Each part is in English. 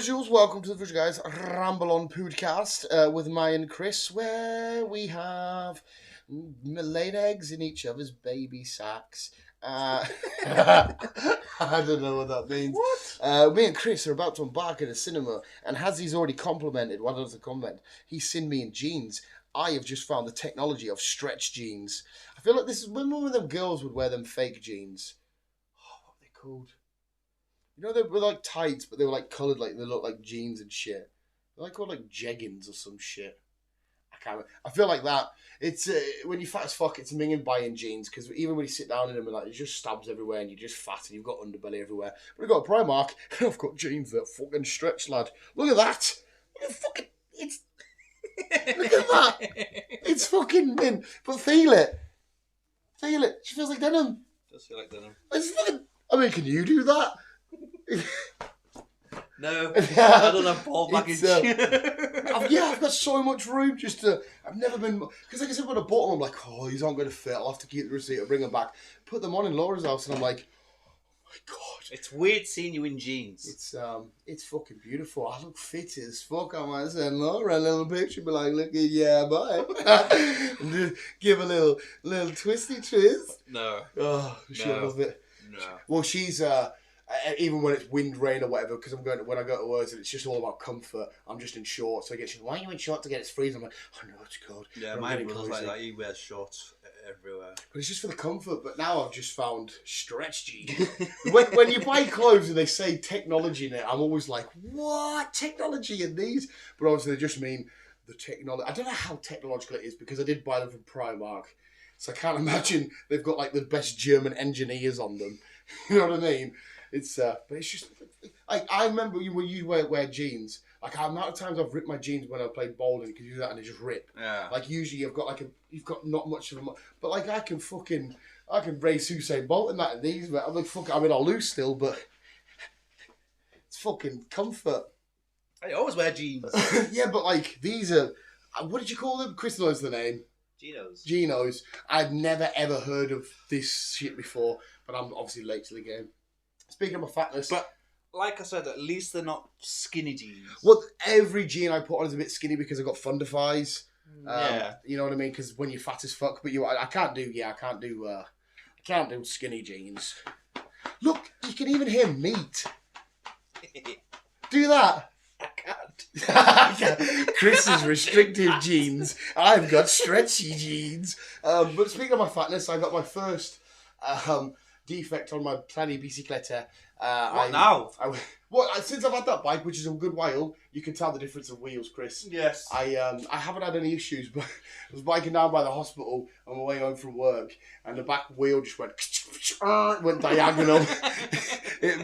usual, welcome to the Visual Guys Ramble On podcast with Maya and Chris, where we have laid eggs in each other's baby sacks. I don't know what that means. What? Me and Chris are about to embark in a cinema, and as he's already complimented, what does the comment? He's seen me in jeans. I have just found the technology of stretch jeans. I feel like this is when one of them girls would wear them fake jeans. Oh, what are they called? You know, they were like tights, but they were like coloured, like they looked like jeans and shit. They're like called like jeggings or some shit. I can't remember. I feel like that. It's when you're fat as fuck, it's minging buying jeans, because even when you sit down in them, and like, it just stabs everywhere, and you're just fat, and you've got underbelly everywhere. But I've got a Primark, and I've got jeans that fucking stretch, lad. Look at that. Look at fucking. It's. Look at that. It's fucking min. But feel it. Feel it. She feels like denim. It does feel like denim. It's fucking. I mean, can you do that? No, I don't have ball baggage. I've got so much room just to. I've never been because, like I said, when I bought them, I'm like, oh, these aren't going to fit. I'll have to keep the receipt or bring them back. Put them on in Laura's house, and I'm like, oh my god, it's weird seeing you in jeans. It's fucking beautiful. I look fit as fuck. I might send Laura a little picture, be like, look at yeah, bye, and just give a little twisty twist. No, oh, she loves it. No, well, she's even when it's wind, rain, or whatever, because when I go to work, and it's just all about comfort. I'm just in shorts, so I get she's why are you in shorts to get it's freezing? I'm like, oh no, it's cold. Yeah, my brother's like that. He wears shorts everywhere. But it's just for the comfort. But now I've just found stretch jeans. when you buy clothes and they say technology in it, I'm always like, what technology in these? But obviously they just mean the technology. I don't know how technological it is because I did buy them from Primark, so I can't imagine they've got like the best German engineers on them. You know what I mean? It's but it's just like I remember when you wear jeans. Like the amount of times I've ripped my jeans when I played bowling because you do that and they just rip. Yeah. Like usually you've got not much of a, but like I can race Usain Bolt and that and these. But I'm like fuck. I mean I'll lose still, but it's fucking comfort. I always wear jeans. Yeah, but like these are what did you call them? Chris knows the name. Genos. I'd never ever heard of this shit before, but I'm obviously late to the game. Speaking of my fatness, but like I said, at least they're not skinny jeans. Well, every jean I put on is a bit skinny because I've got thunder thighs. Yeah, you know what I mean. Because when you're fat as fuck, but I can't do skinny jeans. Look, you can even hear meat. Do that. I can't. Chris's restrictive jeans. I've got stretchy jeans. But speaking of my fatness, I got my first defect on my tiny bicicleta. What now? Since I've had that bike, which is a good while, you can tell the difference of wheels, Chris. Yes. I haven't had any issues, but I was biking down by the hospital on my way home from work, and the back wheel just went diagonal.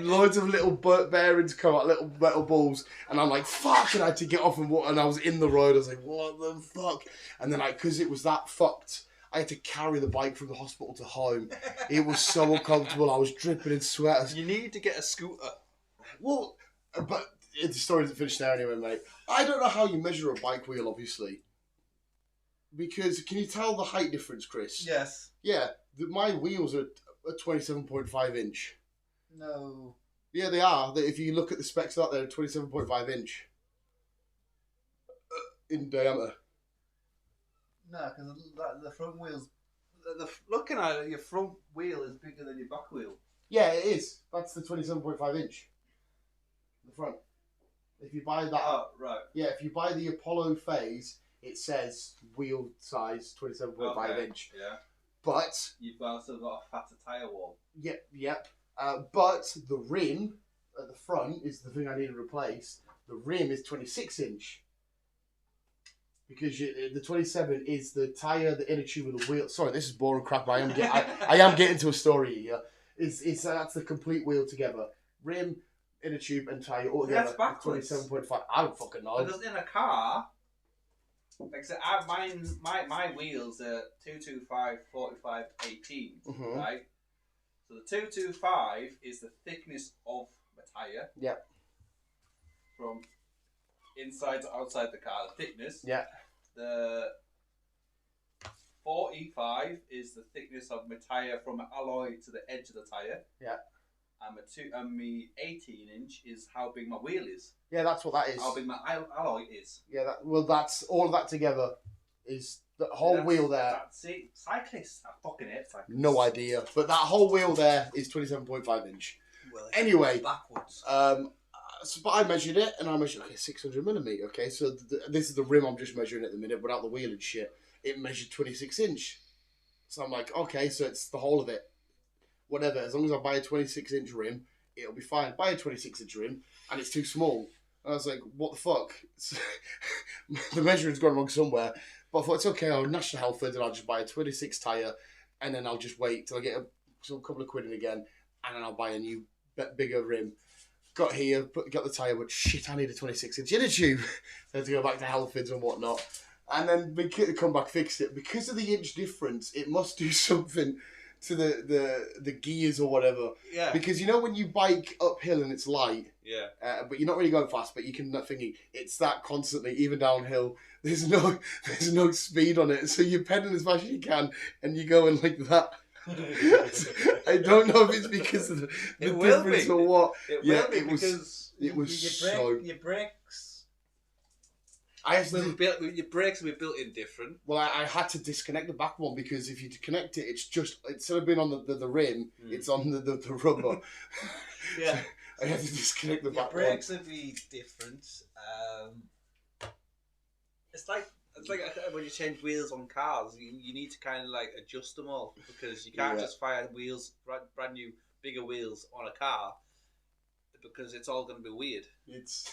Loads of little bearings come out, little metal balls, and I'm like, fuck, and I had to get off and I was in the road. I was like, what the fuck? And then because it was that fucked, I had to carry the bike from the hospital to home. It was so uncomfortable. I was dripping in sweat. You need to get a scooter. Well, but the story doesn't finish there anyway, mate. I don't know how you measure a bike wheel, obviously. Because, can you tell the height difference, Chris? Yes. Yeah, my wheels are a 27.5 inch. No. Yeah, they are. If you look at the specs of that, they're 27.5 inch. In diameter. No, because the front wheels. Looking at it, your front wheel is bigger than your back wheel. Yeah, it is. That's the 27.5 inch. The front. If you buy that. Oh, right. Yeah, if you buy the Apollo phase, it says wheel size 27.5 inch. Yeah. But. You've also got a fatter tyre wall. Yep. But the rim at the front is the thing I need to replace. The rim is 26 inch. Because the 27 is the tyre, the inner tube of the wheel. Sorry, this is boring crap. I am getting to a story here. That's the complete wheel together. Rim, inner tube, and tyre all together. That's backwards. 27.5. I don't fucking know. Because in a car, like I said, my wheels are 225, 45, 18, right? So the 225 is the thickness of the tyre. Yep. From inside to outside the car, the thickness. Yeah. The 45 is the thickness of my tyre from alloy to the edge of the tyre. Yeah. and my 18-inch is how big my wheel is. Yeah, that's what that is. How big my alloy is. Yeah, that's all of that together is the whole wheel there. See, cyclists, I fucking hate cyclists. No idea, but that whole wheel there is 27.5 inch. Well, anyway, backwards. But I measured it, and I measured 600 millimeter. Okay, so this is the rim I'm just measuring at the minute, without the wheel and shit. It measured 26 inch. So I'm like, okay, so it's the whole of it. Whatever, as long as I buy a 26 inch rim, it'll be fine. Buy a 26 inch rim, and it's too small. And I was like, what the fuck? The measuring's gone wrong somewhere. But I thought, it's okay, I'll nash to Halford, and I'll just buy a 26 tyre, and then I'll just wait till I get a couple of quid in again, and then I'll buy a new, bigger rim. Got here, got the tyre, but shit, I need a 26 inch inner tube. I had to go back to Halfords and whatnot. And then we come back, fixed it. Because of the inch difference, it must do something to the gears or whatever. Yeah. Because you know when you bike uphill and it's light, yeah, but you're not really going fast, but you can thingy. It's that constantly, even downhill. There's no speed on it, so you pedal as fast as you can, and you're going like that. I don't know if it's because of the difference or what. It will be because it was your brakes. Your brakes will be built in different. Well, I had to disconnect the back one because if you connect it, it's just instead of being on the rim, it's on the rubber. Yeah, so I had to disconnect the back one. Your brakes will be different. It's like when you change wheels on cars, you need to kind of like adjust them all because you can't just fire wheels, brand new bigger wheels on a car because it's all going to be weird. It's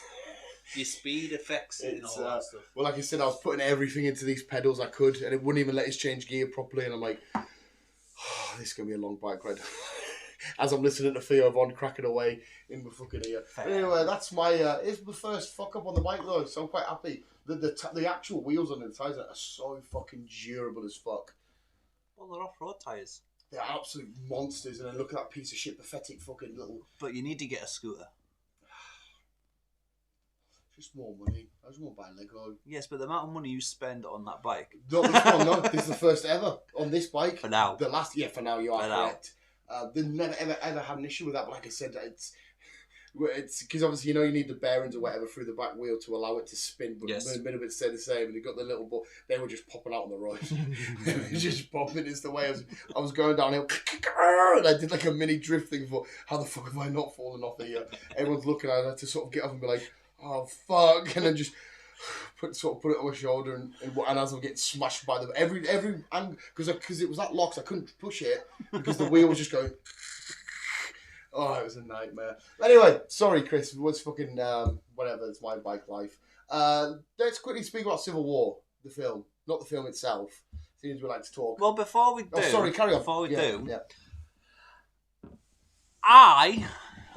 your speed affects it and all that stuff. Well, like I said, I was putting everything into these pedals I could, and it wouldn't even let us change gear properly. And I'm like, oh, this is going to be a long bike ride. As I'm listening to Theo Von cracking away in my fucking ear. Anyway, that's my it's my first fuck up on the bike though, so I'm quite happy. The actual wheels on the tyres are so fucking durable as fuck. Well, they're off-road tyres. They're absolute monsters, and then look at that piece of shit, pathetic fucking little... But you need to get a scooter. Just more money. I just want to buy a Lego. Yes, but the amount of money you spend on that bike... Not this one, no. This is the first ever on this bike. For now. The last... Yeah, for now, you are correct. They've never, ever had an issue with that, but like I said, it's because obviously, you need the bearings or whatever through the back wheel to allow it to spin, but the minute stayed the same, and they got the little ball, they were just popping out on the road. They were just popping. It's the way I was going downhill, and I did like a mini drift thing for how the fuck have I not fallen off here? Everyone's looking at it, I had to sort of get up and be like, oh fuck, and then just put it on my shoulder, and as I'm getting smashed by them, every because it was that locked, I couldn't push it because the wheel was just going. Oh, it was a nightmare. Anyway, sorry, Chris. It was fucking whatever. It's my bike life. Let's quickly speak about Civil War, the film, not the film itself. Seems we like to talk. Well, before we do, sorry, carry on. Before we do, yeah. I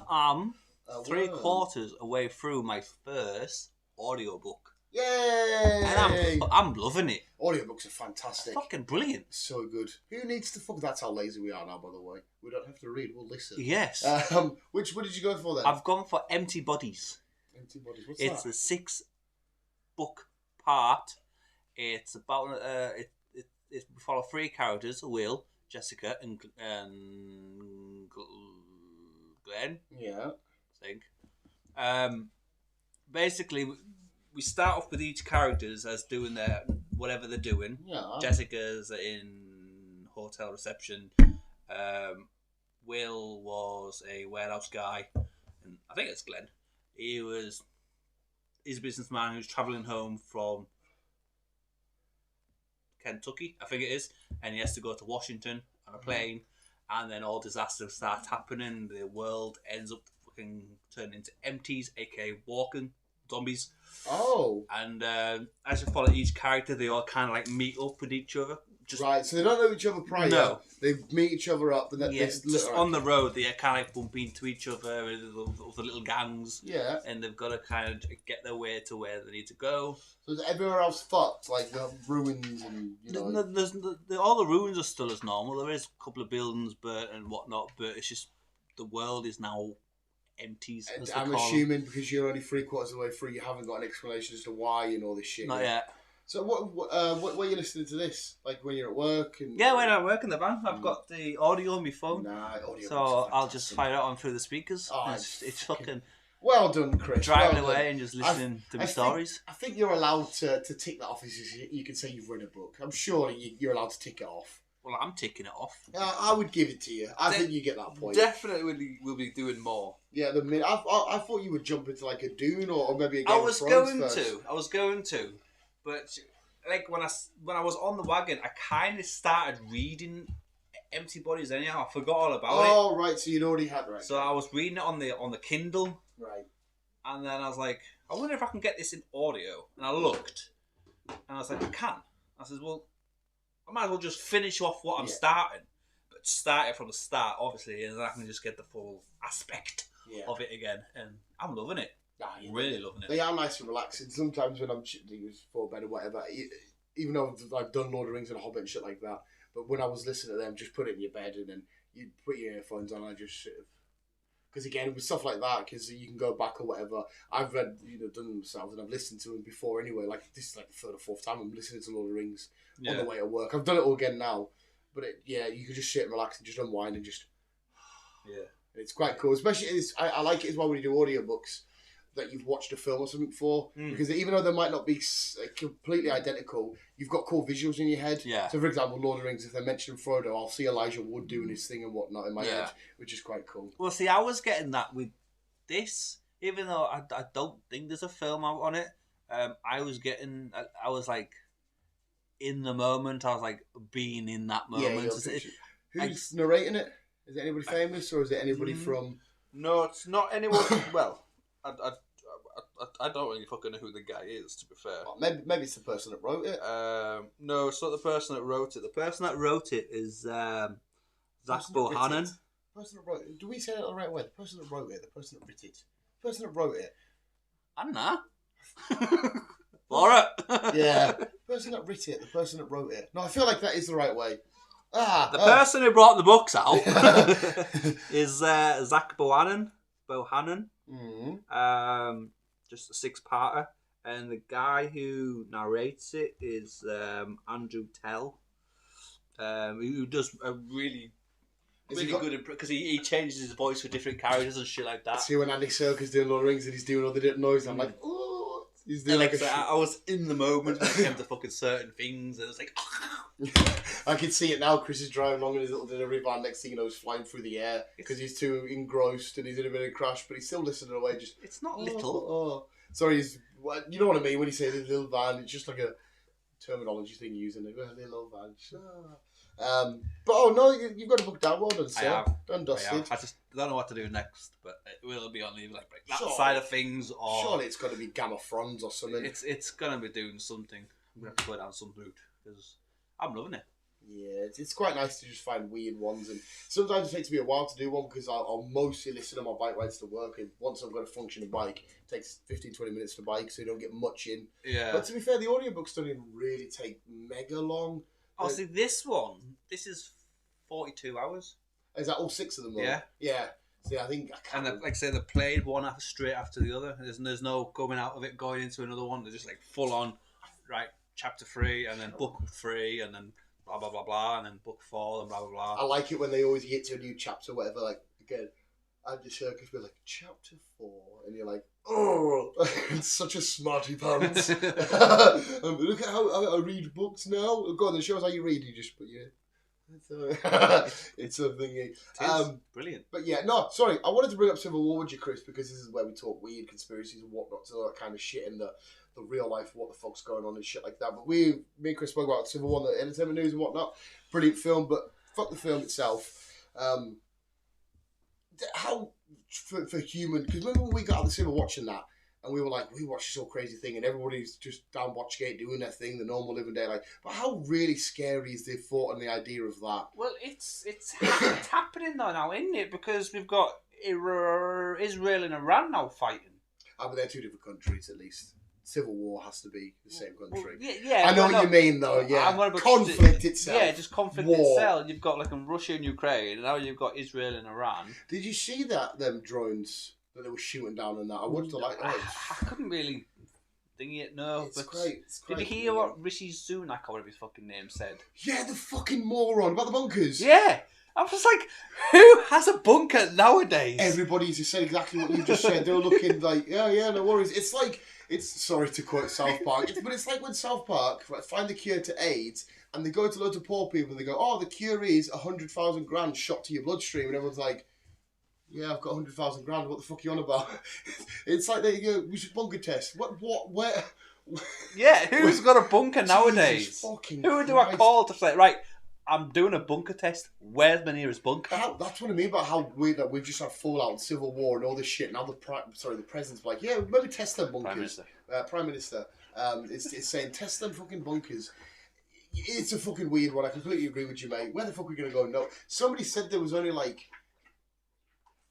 am 3/4 away through my first audiobook. Yay! And I'm loving it. Audiobooks are fantastic. Fucking brilliant. So good. Who needs to fuck? That's how lazy we are now, by the way. We don't have to read, we'll listen. Yes. What did you go for then? I've gone for Empty Bodies. Empty Bodies, what's it's that? It's a 6-book part. It's about, we follow 3 characters, Will, Jessica, and Glenn. Yeah. I think. Basically, we start off with each characters as doing their whatever they're doing. Yeah. Jessica's in hotel reception. Will was a warehouse guy, and I think it's Glenn. He's a businessman who's travelling home from Kentucky, I think it is, and he has to go to Washington on a plane, and then all disasters start happening. The world ends up fucking turning into empties, aka walking zombies. Oh. And as you follow each character, they all kind of like meet up with each other. Right, so they don't know each other prior. No. They meet each other up. And just on the road, they kind of like bump into each other with the little gangs. Yeah. And they've got to kind of get their way to where they need to go. So is everywhere else fucked? Like the ruins and, all the ruins are still as normal. There is a couple of buildings burnt and whatnot, but it's just the world is now empties. I'm assuming because you're only 3/4 of the way through, you haven't got an explanation as to why and all this shit. Not yet. So what are you listening to this? Like when you're at work? And Yeah, when I work in the van, I've got the audio on my phone. Nah, audio. So I'll just fire it on through the speakers. Oh, It's fucking well done, Chris. driving well away done. and just listening to my stories. I think you're allowed to tick that off. You can say you've read a book. I'm sure you're allowed to tick it off. Well, I'm ticking it off. I would give it to you. I think you get that point. Definitely will be doing more. Yeah, I thought you would jump into like a Dune or maybe a Game I of was Thrones going first. to, but like when I was on the wagon, I kind of started reading Empty Bodies anyhow. I forgot all about it. Oh right, so you'd already had right. So I was reading it on the Kindle, Right. and then I was like, I wonder if I can get this in audio. And I looked, and I was like, I can. I said, well, I might as well just finish off what I'm starting, but start it from the start, obviously, and then I can just get the full aspect of it again. And I'm loving it. I'm really loving it. They are nice and relaxing. Sometimes when I'm before bed or whatever, even though I've done Lord of the Rings and a Hobbit and shit like that, but when I was listening to them, just put it in your bed and then you put your earphones on. I just sort of, because again with stuff like that, because you can go back or whatever. I've read, done them myself, and I've listened to them before anyway. Like this is like the third or fourth time I'm listening to Lord of the Rings on the way to work. I've done it all again now, but you can just sit and relax and just unwind and just it's quite cool. Especially I like it as well when you do audiobooks that you've watched a film or something for, because even though they might not be completely identical, you've got cool visuals in your head. Yeah. So for example, Lord of the Rings, if they mention Frodo, I'll see Elijah Wood doing his thing and whatnot in my head, which is quite cool. Well, see, I was getting that with this, even though I don't think there's a film out on it. I was like in the moment. I was like being in that moment. Who's narrating it? Is it anybody famous or is it anybody from? No, it's not anyone. Well, I don't really fucking know who the guy is, to be fair. Oh, maybe it's the person that wrote it. No, it's not the person that wrote it. The person that wrote it is Zach Bohannon. The person that wrote it. Do we say it the right way? The person that wrote it. The person that wrote it. The person that wrote it. I don't know. Laura. Yeah. The person that wrote it. The person that wrote it. No, I feel like that is the right way. The person who brought the books out is Zach Bohannon. Mm-hmm. Just a 6-parter, and the guy who narrates it is Andrew Tell, who does a really good because he changes his voice for different characters and shit like that. See when Andy Serkis doing Lord of the Rings and he's doing all the different noises, I'm like, oh, he's doing I was in the moment when it came to fucking certain things, and it's like. I can see it now. Chris is driving along in his little delivery van. Next thing you know, he's flying through the air because he's too engrossed and he's in a bit of a crash, but he's still listening away. Just it's not little. Oh. Sorry, you know what I mean when you say the little van. It's just like a terminology thing using it. Little van. But no, you've got a book down. Well done, sir. I have. Done dusted. I just don't know what to do next, but it will be on either like that side of things, or surely it's got to be Gamma Fronds or something. It's gonna be doing something. I'm gonna have to go down some route because I'm loving it. Yeah, it's quite nice to just find weird ones, and sometimes it takes me a while to do one because I'll mostly listen on my bike rides to work, and once I've got a functioning bike, it takes 15-20 minutes to bike, so you don't get much in. Yeah. But to be fair, the audiobooks don't even really take mega long. Oh, see, this is 42 hours. Is that all 6 of them? Though? Yeah. Yeah. See, I think... And like I say, they're played one straight after the other. There's no coming out of it, going into another one. They're just like full on, right, chapter 3, and then book 3, and then... blah blah blah blah, and then book 4 and blah blah blah. I like it when they always get to a new chapter, whatever. Like again, Andy Serkis will be like chapter 4, and you're like, oh, it's such a smarty pants. Look at how I read books now. Go on, then show us how you read. You just put it's a thingy. It is brilliant. But yeah, no, sorry. I wanted to bring up Civil War with you, Chris, because this is where we talk weird conspiracies and whatnot, so all that kind of shit in the real life, what the fuck's going on and shit like that. But me and Chris spoke about Civil War, the entertainment news and whatnot. Brilliant film, but fuck the film itself. How for human? Because remember when we got out of the cinema watching that, and we were like, we watched this whole crazy thing, and everybody's just down watching it, doing their thing, the normal living day life. But how really scary is the thought and the idea of that? Well, it's happening though now, isn't it? Because we've got Israel and Iran now fighting. But they're 2 different countries at least. Civil War has to be the same country. Well, yeah, I know what you mean, though. Yeah, conflict itself. Yeah, just conflict itself. You've got like Russia and Ukraine, and now you've got Israel and Iran. Did you see them drones that they were shooting down and that? I watched I couldn't really thingy it. No, It's but great. It's great. did you hear what Rishi Sunak or whatever his fucking name said? Yeah, the fucking moron about the bunkers. Yeah, I was like, who has a bunker nowadays? Everybody's just said exactly what you just said. They were looking like, yeah, no worries. It's like, sorry to quote South Park, but it's like when South Park find the cure to AIDS and they go to loads of poor people and they go, oh, the cure is 100,000 grand shot to your bloodstream, and everyone's like, yeah, I've got 100,000 grand. What the fuck are you on about? It's like there you go. We should bunker test. What? Where? Yeah, who's got a bunker nowadays? Who do I call to say, right, I'm doing a bunker test. Where's my nearest bunker? That's what I mean about how weird that we've just had fallout and civil war and all this shit. Now the president's like, yeah, maybe test them bunkers. Prime Minister is saying test them fucking bunkers. It's a fucking weird one. I completely agree with you, mate. Where the fuck are we gonna go? No, somebody said there was only like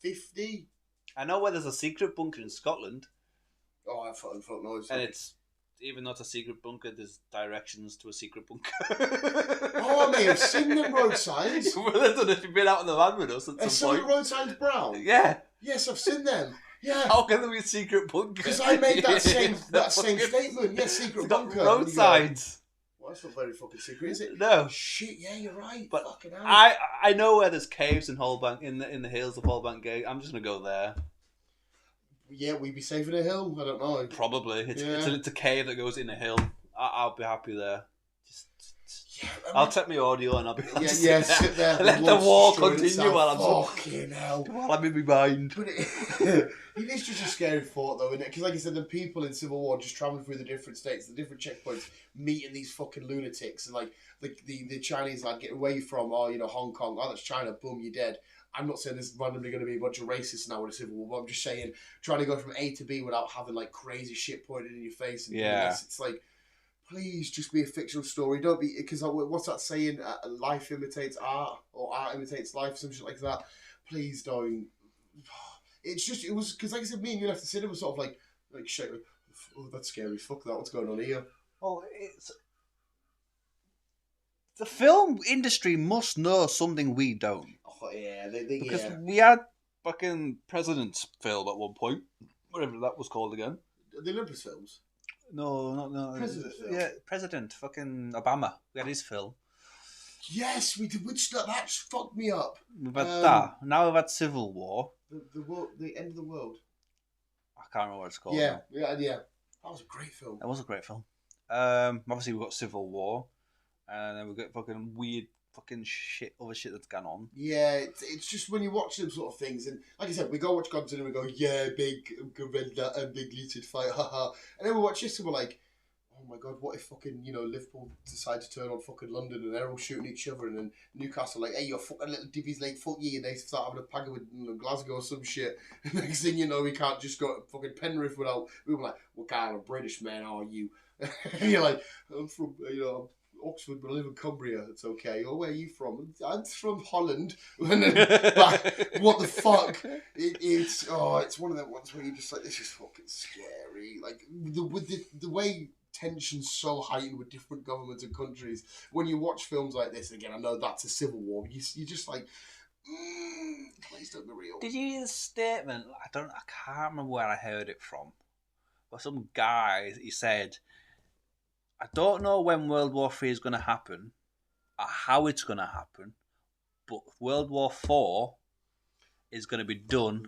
50. I know where there's a secret bunker in Scotland. Oh, I fucking know. And it's, even though it's a secret bunker, there's directions to a secret bunker. Oh, I may have seen them road signs. Well, I don't know if you've been out on the van with us at some point. Are road signs brown? Yeah. Yes, I've seen them. Yeah. How can there be a secret bunker? Because I made that same statement. Yes, secret bunker. Road signs. Well, that's not very fucking secret, is it? No. Shit, yeah, you're right. But fucking hell. I know where there's caves in Holbank, in the hills of Holbank Gate. I'm just gonna go there. Yeah, we'd be safe in a hill. I don't know. Probably. It's a cave that goes in a hill. I'll be happy there. I'll take my audio and I'll be sit there. Let the war continue while I'm in my mind. But it is just a scary thought, though, isn't it? Because, like I said, the people in Civil War just traveling through the different states, the different checkpoints, meeting these fucking lunatics, and like the Chinese lad get away from Hong Kong. Oh, that's China. Boom, you're dead. I'm not saying there's randomly going to be a bunch of racists now in a Civil War, but I'm just saying trying to go from A to B without having like crazy shit pointed in your face. And it's like, please just be a fictional story. Don't be, because what's that saying? Life imitates art, or art imitates life, some shit like that. Please don't. It was because, like I said, me and you left the cinema sort of like shit. Oh, that's scary. Fuck that. What's going on here? Well, the film industry must know something we don't. Oh yeah, because we had fucking President's film at one point, whatever that was called again. The Olympus films. No. President film. Yeah, President fucking Obama. We had his film. Yes, we did. Which that fucked me up. We've had that. Now we've had Civil War. The end of the world. I can't remember what it's called. Yeah. That was a great film. That was a great film. Obviously we've got Civil War, and then we've got fucking weird fucking shit, other shit that's gone on. Yeah, it's just when you watch them sort of things, and like I said, we go watch Godzilla and we go, yeah, big gorilla and big lizard fight, haha. And then we watch this and we're like, oh my god, what if fucking, Liverpool decide to turn on fucking London and they're all shooting each other, and then Newcastle like, hey, you're fucking little divvies like fuck you, and they start having a pagger with Glasgow or some shit. And next thing you know, we can't just go to fucking Penrith without, we were like, what kind of British man are you? And you're like, I'm from, Oxford, but I live in Cumbria. It's okay. Oh, where are you from? I'm from Holland. And then, what the fuck? It's one of them ones where you're just like, this is fucking scary. Like the way tension's so heightened with different governments and countries. When you watch films like this, again, I know that's a civil war. But you're just like, please don't be real. Did you hear the statement? I can't remember where I heard it from. But some guy, he said, I don't know when World War III is going to happen, or how it's going to happen, but World War IV is going to be done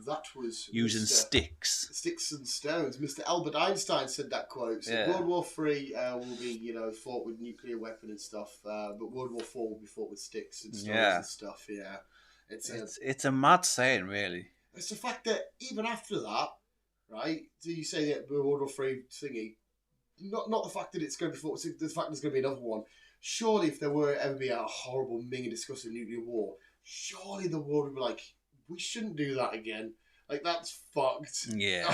using sticks. Sticks and stones. Mr. Albert Einstein said that quote. So World War III will be, fought with nuclear weapon and stuff, but World War IV will be fought with sticks and stones and stuff. Yeah, it's a mad saying, really. It's the fact that even after that, right? Do you say that the World War III thingy? Not the fact that it's going to be fought, the fact there's going to be another one. Surely, if there were ever be a horrible, minging, disgusting nuclear war, surely the world would be like, we shouldn't do that again. Like, that's fucked. Yeah.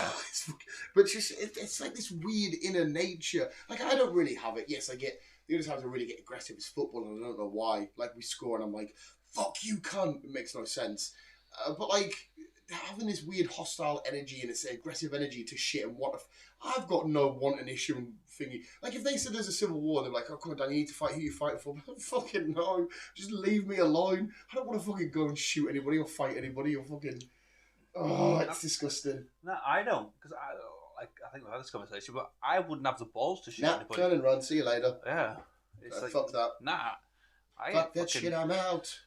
But it's like this weird inner nature. Like, I don't really have it. Yes, I get, the only times I really get aggressive is football, and I don't know why. Like, we score, and I'm like, fuck you, cunt. It makes no sense. But, like, having this weird hostile energy and this aggressive energy to shit and I've got no want and issue and thingy. Like, if they said there's a civil war, they're like, oh, come on, Dan, you need to fight who you fight for. Fucking no. Just leave me alone. I don't want to fucking go and shoot anybody or fight anybody or fucking... Oh, it's disgusting. No, I don't. Because like I think we've had this conversation, but I wouldn't have the balls to shoot Nah, anybody. turn and run. See you later. Yeah, it's like Fuck that. nah. Fuck that shit. I'm out.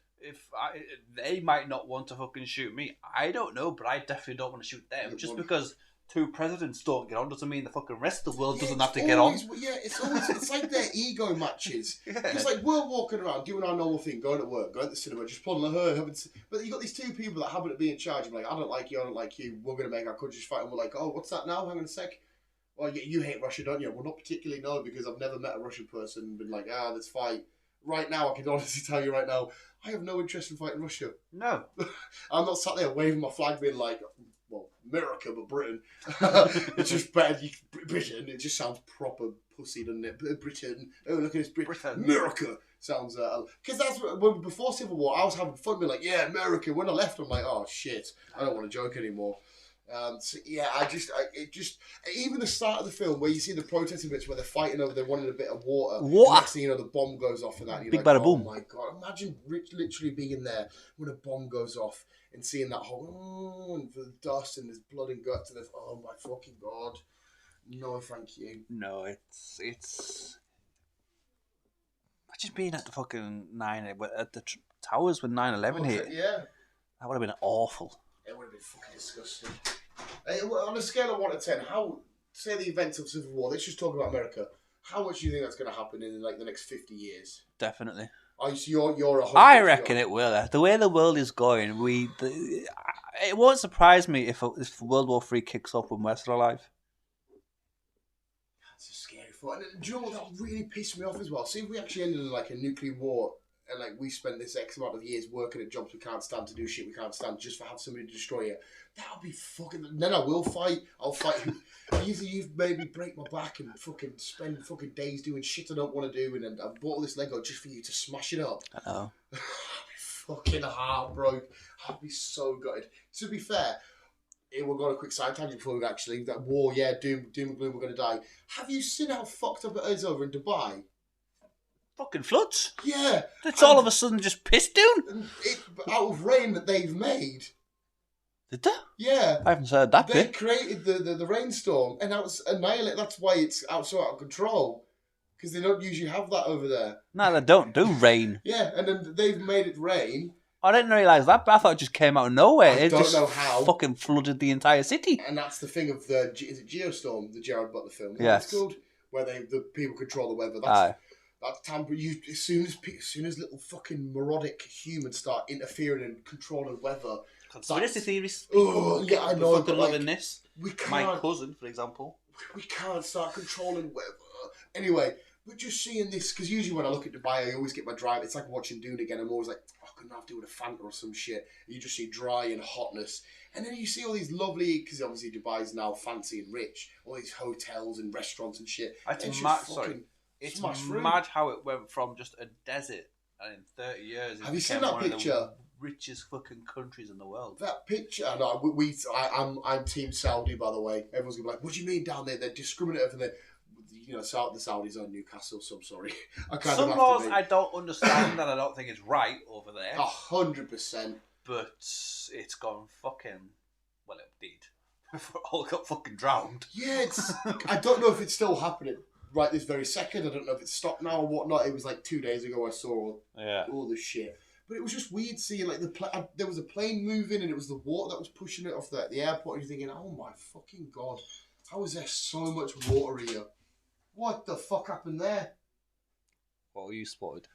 They might not want to fucking shoot me. I don't know, but I definitely don't want to shoot them. Just because two presidents don't get on doesn't mean the fucking rest of the world doesn't have to get on. Yeah, it's like their ego matches. Yeah. It's like we're walking around doing our normal thing, going to work, going to the cinema, just pulling her. But you got these two people that happen to be in charge. I'm like, I don't like you, I don't like you. We're gonna make our countries fight, and we're like, oh, what's that now? Hang on a sec. Well, you hate Russia, don't you? Well, not particularly, no, because I've never met a Russian person and been like, let's fight. Right now, I can honestly tell you right now, I have no interest in fighting Russia. No. I'm not sat there waving my flag being like, well, America, but Britain. It's just bad. Britain, it just sounds proper pussy, doesn't it? Britain. Oh, look at this Britain. America sounds... Because that's when before Civil War, I was having fun being like, yeah, America. When I left, I'm like, oh, shit. I don't want to joke anymore. So yeah, even the start of the film where you see the protesting bits where they're fighting over, they're wanting a bit of water. Next thing you know, the bomb goes off and that. And you're Big like, bada boom. Oh my god! Imagine literally being there when a bomb goes off and seeing that whole and the dust and there's blood and guts and there's oh my fucking god! No, thank you. No, it's. Imagine being at the fucking at the towers when 9/11 hit. Yeah, that would have been awful. It would have been fucking disgusting. On a scale of 1 to 10, how say the events of Civil War? Let's just talk about America. How much do you think that's going to happen in like the next 50 years? Definitely. Oh, so you're 100%. I reckon it will. The way the world is going, it won't surprise me if World War III kicks off when we're still alive. That's a scary thought. And do you know what? That really pissed me off as well. See if we actually ended in like a nuclear war. And like we spent this X amount of years working at jobs we can't stand to do shit we can't stand just for have somebody to destroy it. That'll be fucking. Then I will fight. I'll fight. You've made me break my back and fucking spend fucking days doing shit I don't want to do, and I bought all this Lego just for you to smash it up. I know. I'd be fucking heartbroken. I'd be so gutted. To be fair, we'll go on a quick side tangent before we actually that war. Yeah, doom and gloom. We're gonna die. Have you seen how fucked up it is over in Dubai? Fucking floods. Yeah. It's all of a sudden just pissed down. Out of rain that they've made. Did they? Yeah. I haven't heard that They bit. created the rainstorm and that was annihilated. That's why it's so out of control. Because they don't usually have that over there. No, they don't do rain. Yeah, and then they've made it rain. I didn't realise that, but I thought it just came out of nowhere. I don't know how. Fucking flooded the entire city. And that's the thing of is it Geostorm, the Jared Butler film? Yes. It's called? Where the people control the weather. Aye. That's tamper. As soon as little fucking moronic humans start interfering and controlling weather. Conspiracy theories. Oh, yeah, I know. Fucking loving this. We can't. My cousin, for example. We can't start controlling weather. Anyway, but just seeing this, because usually when I look at Dubai, I always get my drive. It's like watching Dune again. I'm always like, I couldn't have to do with a Fanta or some shit. And you just see dry and hotness. And then you see all these lovely, because obviously Dubai is now fancy and rich, all these hotels and restaurants and shit. It's mad how it went from just a desert and in 30 years it have you seen that picture? Of the richest fucking countries in the world. That picture, no, I'm Team Saudi, by the way. Everyone's gonna be like, "What do you mean down there? They're discriminative and they, the Saudis own Newcastle." So I'm sorry. Some laws I don't understand and I don't think it's right over there. 100%. But it's gone fucking. Well, it did. All got fucking drowned. Yeah, I don't know if it's still happening right this very second. I don't know if it's stopped now or whatnot. It was like 2 days ago I saw all this shit. But it was just weird seeing like there was a plane moving and it was the water that was pushing it off the airport and you're thinking, oh my fucking god, how is there so much water here? What the fuck happened there? What were you spotted?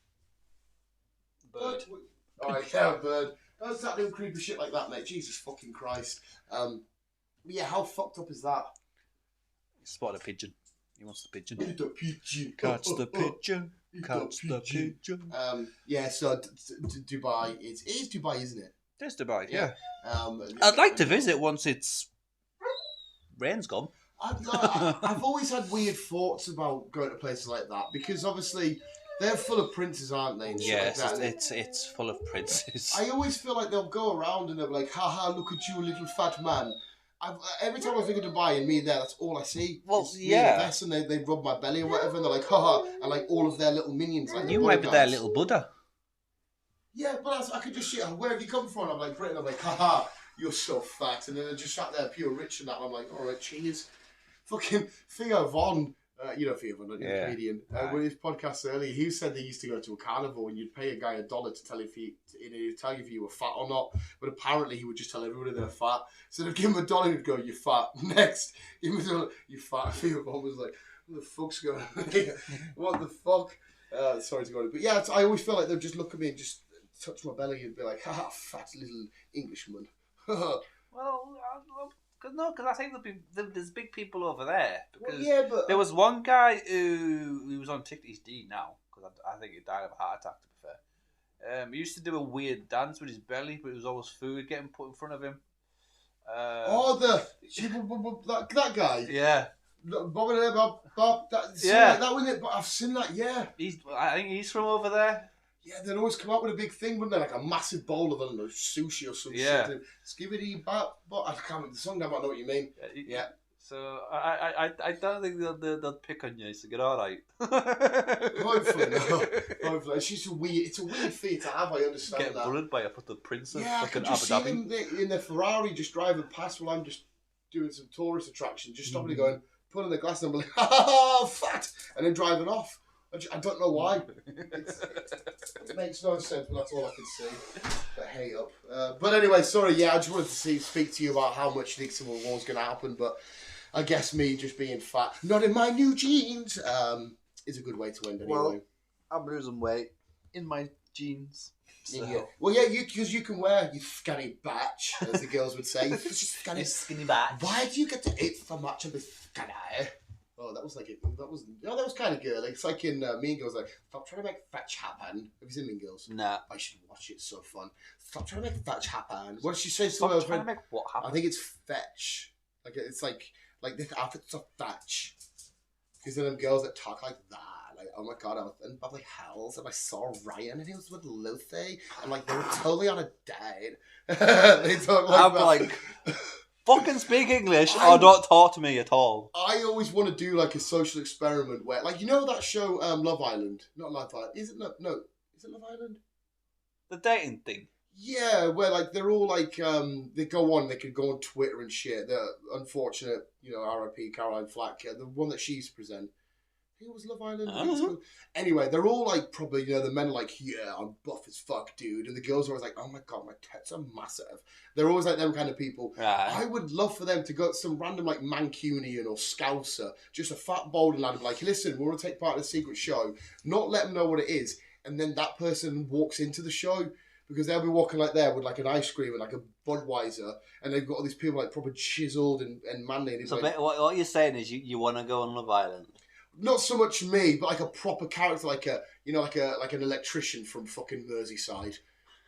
Bird. Alright, yeah, bird. Don't start doing creepy shit like that, mate. Jesus fucking Christ. Yeah, how fucked up is that? Spotted a pigeon. He wants the pigeon. Eat the pigeon. Catch the pigeon. Catch the pigeon. Yeah, so Dubai, it is Dubai, isn't it? There's Dubai, yeah. I'd like to visit once it's rain's gone. I've always had weird thoughts about going to places like that because obviously they're full of princes, aren't they? Yes, like it's full of princes. I always feel like they'll go around and they'll be like, haha, look at you, little fat man. Every time I think of Dubai and me there, that's all I see. Well, yeah. And they rub my belly or whatever, and they're like, haha, and like all of their little minions. Like you might be their little Buddha. Yeah, but I could just see, where have you come from? I'm like, Britain. I'm like, haha, you're so fat. And then they're just sat there pure rich and that. And I'm like, all right, cheers. fucking Theo Von. You know Theo Von, not the comedian. Right. With his podcast earlier, he said they used to go to a carnival and you'd pay a guy $1 to tell if he'd tell you if you were fat or not. But apparently he would just tell everybody they're fat. So they'd give him $1, he'd go, "You're fat." Next, give him $1, "You're fat." Theo Von was like, "What the fuck's going on here? What the fuck?" Sorry to go on, but yeah, I always feel like they'll just look at me and just touch my belly and be like, "Ha, fat little Englishman." Well, because I think there's big people over there. Because but there was one guy who was on TikTok. He's dead now because I think he died of a heart attack. To be fair, he used to do a weird dance with his belly, but it was always food getting put in front of him. That guy. Yeah. Bob. That wasn't it. But I've seen that. Yeah. I think he's from over there. Yeah, they'd always come out with a big thing, wouldn't they? Like a massive bowl of, I don't know, sushi or some shit. Skibbity bop. I can't remember the song now, but I know what you mean. Yeah. So I don't think they'll pick on you. So get all right. Hopefully, no. Hopefully, it's just a weird feat to have. I understand Get that. bullied by a the prince of I fucking can just Abu see Dhabi. them in their Ferrari just driving past while I'm just doing some tourist attraction, just stopping and going, putting the glass and I'm like, "Ha ha ha, fat," and then driving off. I don't know why. It makes no sense, but that's all I can see. But hey up. But anyway, sorry. Yeah, I just wanted to speak to you about how much you think Civil War is going to happen. But I guess me just being fat, not in my new jeans, is a good way to end anyway. Well, I'm losing weight in my jeans. So. Yeah. Well, yeah, because you can wear you skinny batch, as the girls would say. Skinny batch. Why do you get to eat so much of this skinny? Oh, that was kind of girly. It's like in Mean Girls, like, "Stop trying to make fetch happen." Have you seen Mean Girls? Nah. I should watch it. It's so fun. Stop trying to make fetch happen. What did she say? Stop trying to make what happen? I think it's fetch. Like it's like this outfit's a fetch. Because then them girls that talk like that, like, oh my god, I was in Beverly Hills and I saw Ryan and he was with Lucy and like they were totally on a date. They talk like that. Like, fucking speak English or don't talk to me at all. I always want to do like a social experiment where, like, you know that show Love Island? Not Love Island. Is it? No. Is it Love Island? The dating thing. Yeah, where like they're all like they go on. They could go on Twitter and shit. The unfortunate, R.I.P. Caroline Flack, the one that she used to present. I think it was Love Island. Anyway, they're all like probably, the men are like, "Yeah, I'm buff as fuck, dude," and the girls are always like, "Oh my god, my tits are massive." They're always like them kind of people. Right. I would love for them to go to some random like Mancunian or Scouser, just a fat balding lad, and be like, "Listen, we want to take part in a secret show." Not let them know what it is, and then that person walks into the show. Because they'll be walking like there with like an ice cream and like a Budweiser, and they've got all these people like proper chiseled and manly. And so like, what you're saying is you want to go on Love Island? Not so much me, but like a proper character, like an electrician from fucking Merseyside,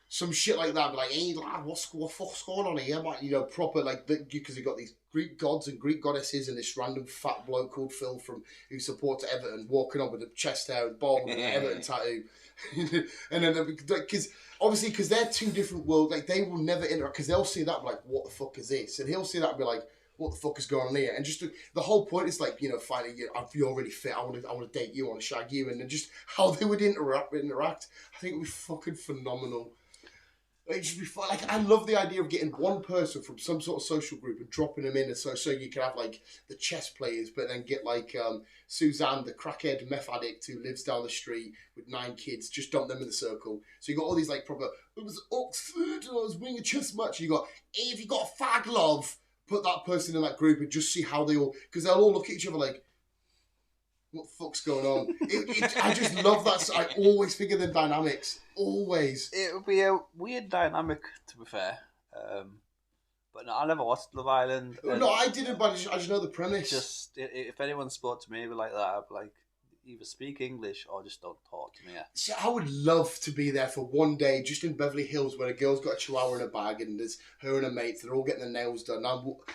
some shit like that. But like, "Hey lad, what's going on here?" But, proper like because you've got these Greek gods and Greek goddesses and this random fat bloke called Phil who supports Everton walking on with a chest hair and bald and an Everton tattoo, and then because they're two different worlds, like they will never interact because they'll see that and be like, "What the fuck is this?" And he'll see that and be like, "What the fuck is going on here?" And just the whole point is like, finally, you're really fit. I want to date you. I want to shag you, and then just how they would interact. I think it would be fucking phenomenal. It should be fun. Like, I love the idea of getting one person from some sort of social group and dropping them in, so you can have like the chess players, but then get like Suzanne, the crackhead meth addict who lives down the street with 9 kids. Just dump them in the circle. So you got all these like proper. It was Oxford, and I was winning a chess match. And you got, "Hey, if you got a fag love." Put that person in that group and just see how they all... Because they'll all look at each other like, "What the fuck's going on?" I just love that. I always think of the dynamics. Always. It would be a weird dynamic, to be fair. But no, I never watched Love Island. No, I didn't, but I just know the premise. Just, if anyone spoke to me like that, I'd be like, either speak English or just don't talk to me. See, I would love to be there for one day, just in Beverly Hills, where a girl's got a chihuahua in a bag, and there's her and her mates. They're all getting their nails done.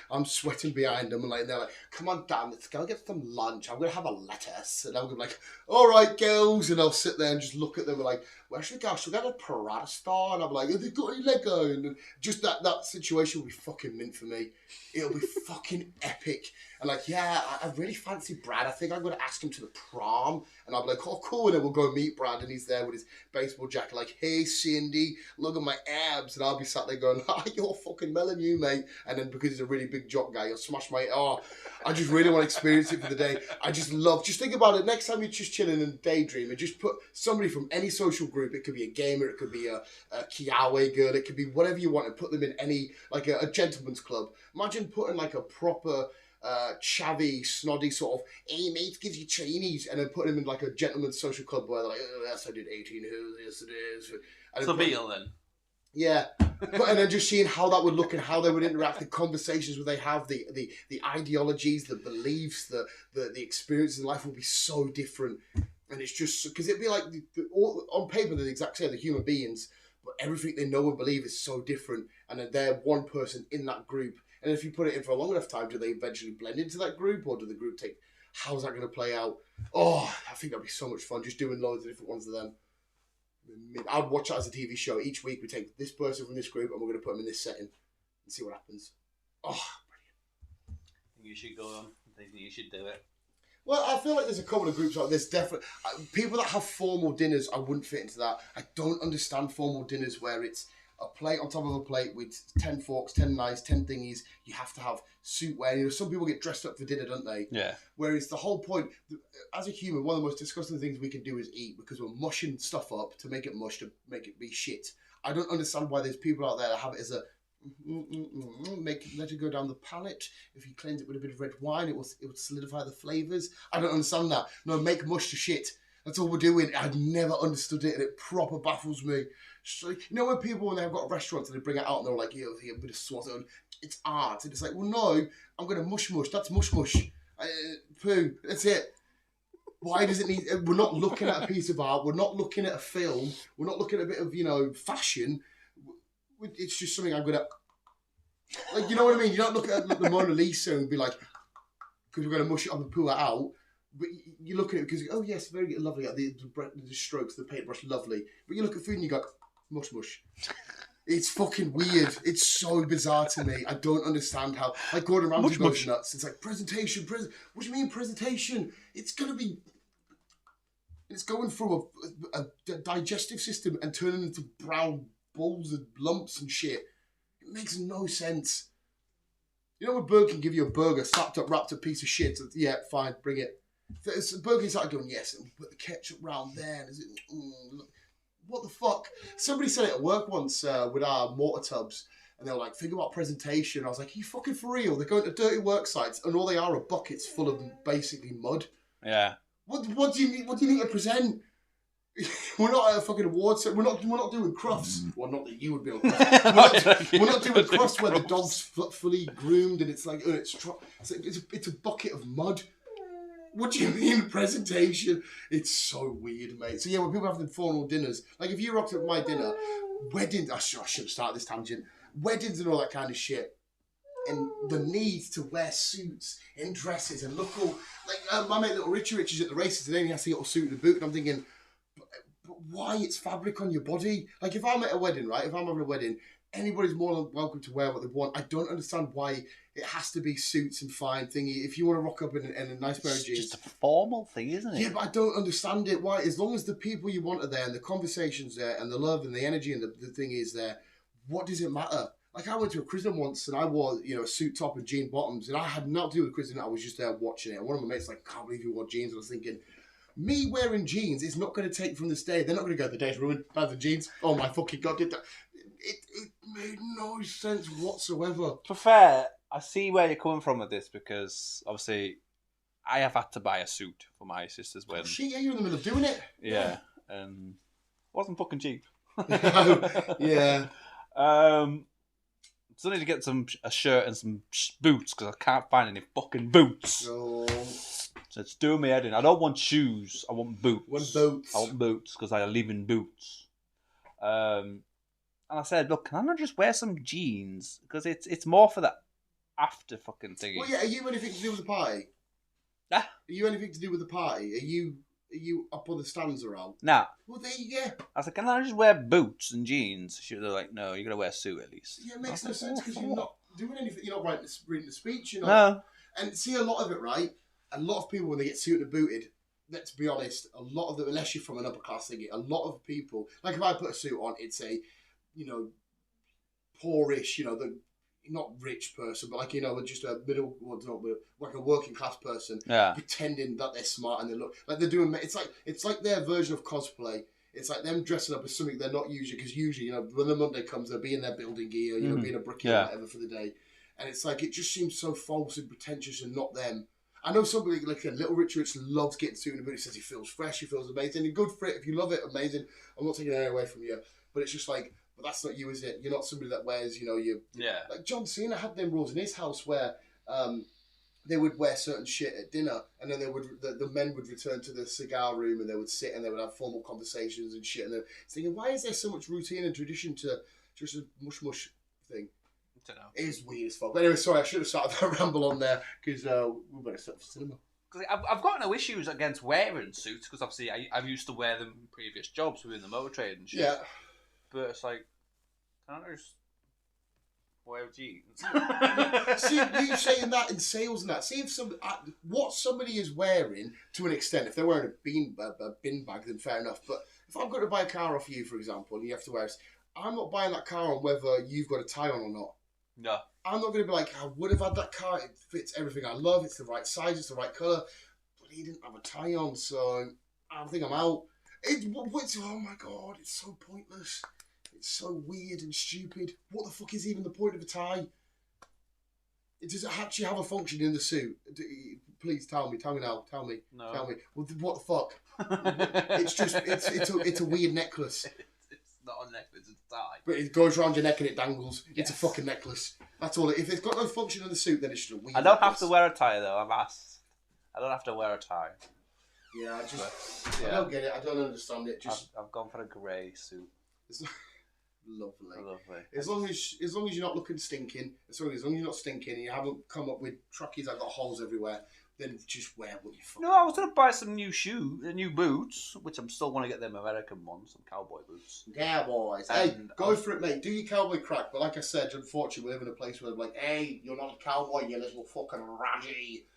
I'm sweating behind them, and they're like, "Come on, Dan, let's go get some lunch. I'm gonna have a lettuce." And I'm gonna be like, "All right, girls," and I'll sit there and just look at them and like, where should we go? Should we go to Pirata Star? And I'm like, have they got any Lego? And just that situation will be fucking mint for me. It'll be fucking epic. And like, yeah, I really fancy Brad. I think I'm going to ask him to the prom. And I'll be like, oh, cool. And then we'll go meet Brad. And he's there with his baseball jacket like, hey, Cindy, look at my abs. And I'll be sat there going, you're fucking melon, you, mate. And then because he's a really big jock guy, he'll smash my... Oh, I just really want to experience it for the day. I just love... Just think about it. Next time you're just chilling and daydreaming, just put somebody from any social group. It could be a gamer. It could be a Kiawe girl. It could be whatever you want. And put them in any... Like a gentleman's club. Imagine putting like a proper... chavvy, snoddy sort of, hey mate, give you Chinese, and then put him in like a gentleman's social club where they're like, oh, yes, I did 18 holes, yes it is. It's a Beatle then. Yeah. And then just seeing how that would look and how they would interact, the conversations would they have, the ideologies, the beliefs, the experiences in life will be so different. And it's just, because it'd be like, on paper they're the exact same, they're human beings, but everything they know and believe is so different, and then they're one person in that group. And if you put it in for a long enough time, do they eventually blend into that group, or do the group take... How's that going to play out? Oh, I think that'd be so much fun, just doing loads of different ones of them. I'd watch that as a TV show. Each week we take this person from this group and we're going to put them in this setting and see what happens. Oh, brilliant. You should go on. I think you should do it. Well, I feel like there's a couple of groups like this. Definitely, people that have formal dinners, I wouldn't fit into that. I don't understand formal dinners where it's a plate on top of a plate with 10 forks, 10 knives, 10 thingies. You have to have suit wear. You know, some people get dressed up for dinner, don't they? Yeah. Whereas the whole point, as a human, one of the most disgusting things we can do is eat, because we're mushing stuff up to make it mush, to make it be shit. I don't understand why there's people out there that have it as a let it go down the palate. If you cleanse it with a bit of red wine, it would solidify the flavours. I don't understand that. No, make mush to shit. That's all we're doing. I've never understood it, and it proper baffles me. So, you know when people, when they've got restaurants and they bring it out and they're like, here, a bit of sauce on, it's art. And it's like, well, no, I'm going to mush. That's mush. Poo. That's it. Why does it need... We're not looking at a piece of art. We're not looking at a film. We're not looking at a bit of, fashion. It's just something I'm going to... Like, you know what I mean? You don't look at the Mona Lisa and be like, because we're going to mush it up and pull it out. But you look at it because, oh yes, very good, lovely. The strokes, the paintbrush, lovely. But you look at food and you go, mush. It's fucking weird. It's so bizarre to me. I don't understand how. Like Gordon Ramsay goes nuts. It's like presentation. What do you mean presentation? It's gonna be. It's going through a digestive system and turning into brown balls and lumps and shit. It makes no sense. You know when Burger can give you a burger, slapped up, wrapped up piece of shit. So, yeah, fine, bring it. Burger started going, yes, and put the ketchup round there. What the fuck? Somebody said it at work once with our mortar tubs, and they were like, think about presentation. I was like, are you fucking for real? They're going to dirty work sites, and all they are buckets full of basically mud. Yeah. What do you need to present? We're not at a fucking awards. We're not doing crufts. Well, not that you would be on crufts. We're not doing crufts where the dog's fully groomed and it's like it's a bucket of mud. What do you mean presentation? It's so weird, mate. So yeah, when people have the formal dinners, like if you rocked up my dinner, weddings. I should have started this tangent. Weddings and all that kind of shit, and the need to wear suits and dresses and look all like my mate little Richie's at the races today. And he has to get a suit and a boot, and I'm thinking, but why? It's fabric on your body. Like if I'm at a wedding, right? If I'm having a wedding, anybody's more than welcome to wear what they want. I don't understand why it has to be suits and fine thingy. If you want to rock up in a nice pair of jeans, it's just a formal thing, isn't it? Yeah, but I don't understand it. Why? As long as the people you want are there and the conversation's there and the love and the energy and the thing is there, what does it matter? Like I went to a christening once and I wore a suit top and jean bottoms and I had nothing to do with christening. I was just there watching it. And one of my mates was like, can't believe you wore jeans. And I was thinking, me wearing jeans is not going to take from this day. They're not going to go, the day's ruined. Bad the jeans. Oh my fucking God, did that. It made no sense whatsoever. To be fair, I see where you're coming from with this because obviously I have had to buy a suit for my sister's wedding. Shit, yeah, you're in the middle of doing it. Yeah, and it wasn't fucking cheap. Yeah. Still need to get a shirt and some boots because I can't find any fucking boots. Oh. So it's doing me head in. I don't want shoes. I want boots. I want boots because I live in boots. And I said, look, can I not just wear some jeans? Because it's more for the after fucking thing. Well, yeah, are you anything to do with the party? Ah? Are you anything to do with the party? Are you you up on the stands are out. Nah. Well, there you go. I was like, can I just wear boots and jeans? They're like, no, you got to wear a suit at least. Yeah, it makes no sense because you're not doing anything. You're not reading the speech. You're not. No. And see, a lot of it, right? A lot of people, when they get suited and booted, let's be honest, a lot of them, unless you're from an upper class thingy, a lot of people, like if I put a suit on, it's a, poorish, the not rich person, but like, just a middle, like a working class person, pretending that they're smart and they look like they're doing. It's like their version of cosplay. It's like them dressing up as something they're not usually, because usually, when the Monday comes, they'll be in their building gear, being a bricklayer or whatever for the day. And it's like, it just seems so false and pretentious and not them. I know somebody like a Little Rich loves getting suited and booted. He says he feels fresh, he feels amazing. And good for it. If you love it, amazing. I'm not taking it away from you. But it's just like, but that's not you, is it? You're not somebody that wears, like John Cena had them rules in his house where they would wear certain shit at dinner, and then the men would return to the cigar room and they would sit and they would have formal conversations and shit. And they're thinking, why is there so much routine and tradition to just a mush thing? I don't know. It is weird as fuck. But anyway, sorry, I should have started that ramble on there because we better start for cinema. Because I've got no issues against wearing suits because obviously I've used to wear them in previous jobs within the motor trade and shit. Yeah. But it's like, can't I just wear jeans? See, you saying that in sales and that. See if what somebody is wearing to an extent. If they're wearing a bin bag, then fair enough. But if I'm going to buy a car off you, for example, and you have to wear it, I'm not buying that car on whether you've got a tie on or not. No. I'm not going to be like, I would have had that car. It fits everything I love. It's the right size. It's the right colour. But he didn't have a tie on, so I think I'm out. Oh my God, it's so pointless. It's so weird and stupid. What the fuck is even the point of a tie? Does it actually have a function in the suit? Please tell me now. Tell me. No. Tell me. What the fuck? It's a weird necklace. Not a necklace, it's a tie. But it goes around your neck and it dangles. Yes. It's a fucking necklace. That's all. If it's got no function in the suit, then it's just a weird I don't necklace. have to wear a tie though, I've asked. I don't have to wear a tie. Yeah, I don't get it. I don't understand it. I've gone for a grey suit. It's lovely. Lovely. As long as you're not looking stinking, as long as you're not stinking and you haven't come up with truckies that got holes everywhere, then just wear what you fucking. No, I was going to buy some new boots, which I'm still want to get them American ones, some cowboy boots. Cowboys. Hey, go for it, mate. Do your cowboy crack. But like I said, unfortunately, we live in a place where they're like, hey, you're not a cowboy, you little fucking raggy.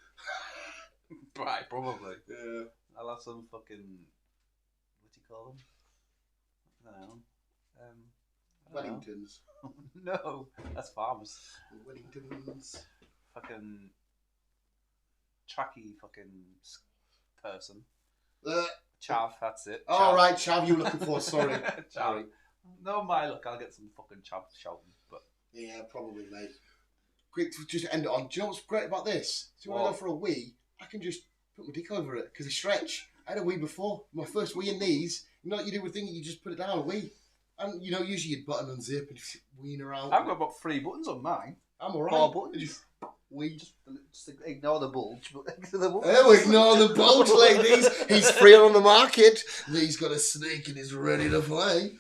Right, probably. Yeah. I'll have some fucking, what do you call them? I don't know. Wellingtons. No, that's farmers. Wellingtons. Fucking tracky fucking person. Chav, that's it. All right, Chav, you were looking for. Sorry. Chav. No, my luck. I'll get some fucking Chav shouting, but yeah, probably, mate. Quick, just to end it on. Do you know what's great about this? So when I go for a wee, I can just put my dick over it because they stretch. I had a wee before. My first wee in these. You know what you do with things? You just put it down, a wee. And, usually you'd button unzip and wean around. I've got about 3 buttons on mine. I'm alright. 4 buttons. Just ignore the bulge. Oh, ignore the bulge, ladies. He's free on the market. He's got a snake and he's ready to play.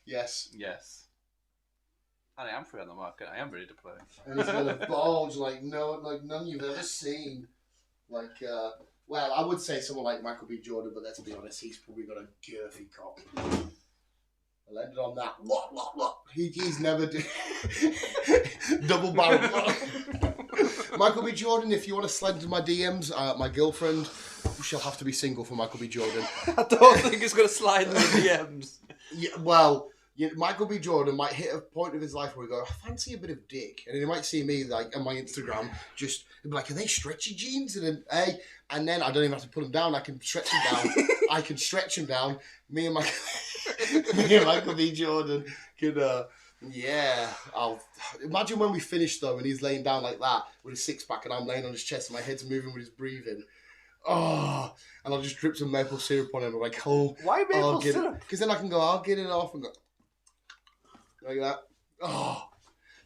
Yes. Yes. And I am free on the market. I am ready to play. And he's got a bulge like none you've ever seen. Well, I would say someone like Michael B. Jordan, but let's be honest, he's probably got a girthy cock. I'll end it on that. What? He's never did. Double barrel. Michael B. Jordan, if you want to slide into my DMs, my girlfriend shall have to be single for Michael B. Jordan. I don't think it's going to slide in the DMs. Yeah, well, Michael B. Jordan might hit a point of his life where he go, I fancy a bit of dick. And he might see me like on my Instagram, just be like, are they stretchy jeans? And then I don't even have to put them down. I can stretch them down. Me and Michael B. Jordan could, I'll imagine when we finish though, and he's laying down like that with his 6-pack, and I'm laying on his chest, and my head's moving with his breathing. Oh, and I'll just drip some maple syrup on him. I'm like, why maple syrup? Because then I can go, I'll get it off and go like that. Oh,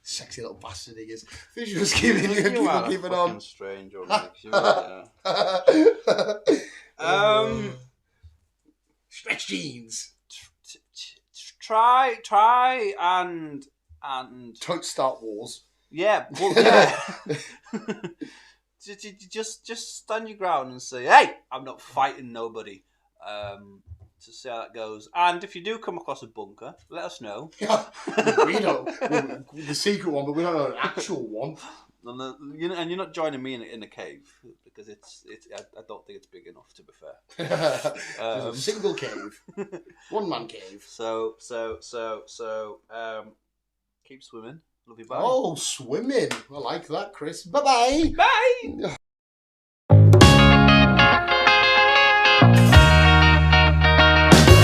sexy little bastard he is. Fish just keeping on. Strange, stretch jeans. Try and Don't start wars. Yeah, well, yeah. just stand your ground and say, hey, I'm not fighting nobody. To see how that goes. And if you do come across a bunker, let us know. We don't. The secret one, but we don't know an actual one. And you're not joining me in a cave because it's. I don't think it's big enough. To be fair, There's a single cave, one man cave. So, keep swimming. Love you. Bye. Oh, swimming! I like that, Chris. Bye-bye. Bye.